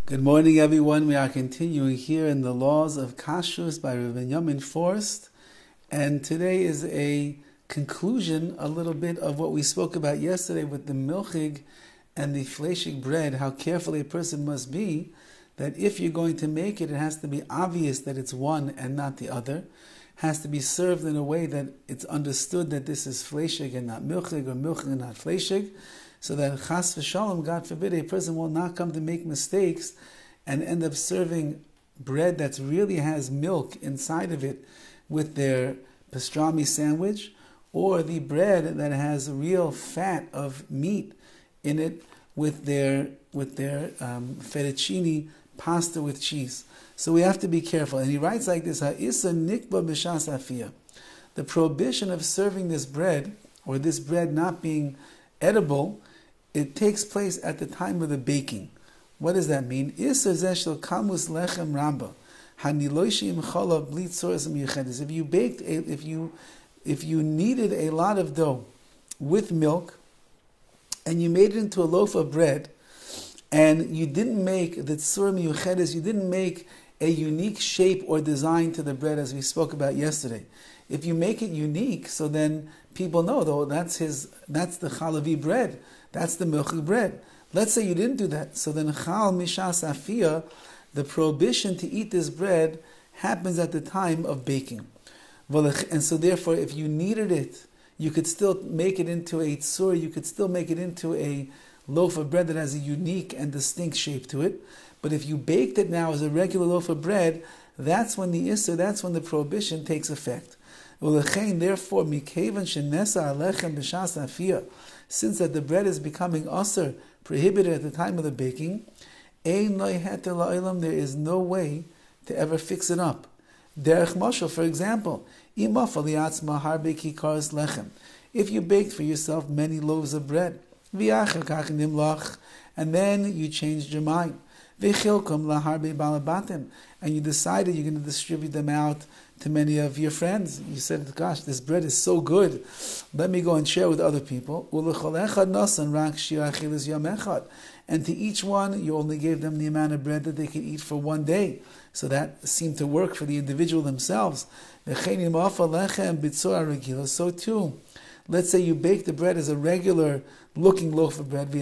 Good morning, everyone. We are continuing here in the Laws of KASHRUS by Rabbi Yamin Forst, and today is a conclusion a little bit of what we spoke about yesterday with the Milchig and the Fleishig bread, how careful a person must be that if you're going to make it, it has to be obvious that it's one and not the other. It has to be served in a way that it's understood that this is Fleishig and not Milchig, or Milchig and not Fleishig, so that chas v'shalom, God forbid, a person will not come to make mistakes and end up serving bread that really has milk inside of it with their pastrami sandwich, or the bread that has real fat of meat in it with their fettuccine pasta with cheese. So we have to be careful. And he writes like this: Ha'isa nikba b'shas afiyah. The prohibition of serving this bread, or this bread not being edible, it takes place at the time of the baking. What does that mean? If you baked, if you kneaded a lot of dough with milk, and you made it into a loaf of bread, and you didn't make the tzur miyuchedes, you didn't make a unique shape or design to the bread, as we spoke about yesterday. If you make it unique, so then people know, though, that's the chalavi bread, that's the milchig bread. Let's say you didn't do that, so then chal mishas afiyah, the prohibition to eat this bread happens at the time of baking. And so therefore, if you kneaded it, you could still make it into a tzur, you could still make it into a loaf of bread that has a unique and distinct shape to it. But if you baked it now as a regular loaf of bread, that's when the issur, that's when the prohibition takes effect. Therefore, since that the bread is becoming asur, prohibited at the time of the baking, there is no way to ever fix it up. Derech mashal, for example, if you baked for yourself many loaves of bread, and then you changed your mind, and you decided you're going to distribute them out to many of your friends. You said, gosh, this bread is so good, let me go and share with other people. And to each one, you only gave them the amount of bread that they could eat for one day. So that seemed to work for the individual themselves. So too, let's say you bake the bread as a regular looking loaf of bread, but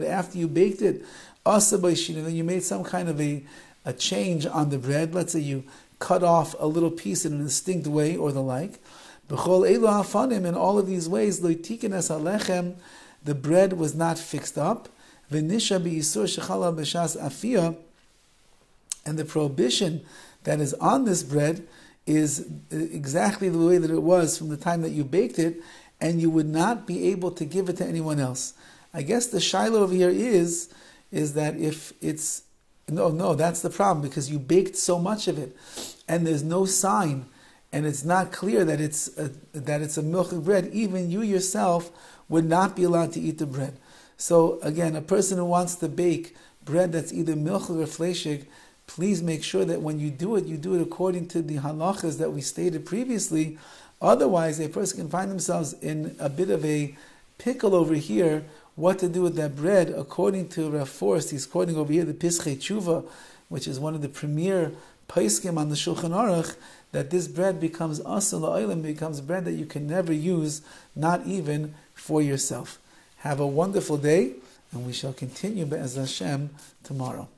after you baked it, then you made some kind of a change on the bread. Let's say you cut off a little piece in a distinct way or the like. In all of these ways, the bread was not fixed up. And the prohibition that is on this bread is exactly the way that it was from the time that you baked it, and you would not be able to give it to anyone else. I guess the shiloh over here is that if it's no, that's the problem, because you baked so much of it, and there's no sign, and it's not clear that it's a milchig bread. Even you yourself would not be allowed to eat the bread. So again, a person who wants to bake bread that's either milchig or fleishig, please make sure that when you do it according to the halachas that we stated previously. Otherwise, a person can find themselves in a bit of a pickle over here, what to do with that bread. According to Rav Forst, he's quoting over here the Pischei Tshuva, which is one of the premier paiskim on the Shulchan Aruch, that this bread becomes asur la'olam, becomes bread that you can never use, not even for yourself. Have a wonderful day, and we shall continue Be'ez Hashem tomorrow.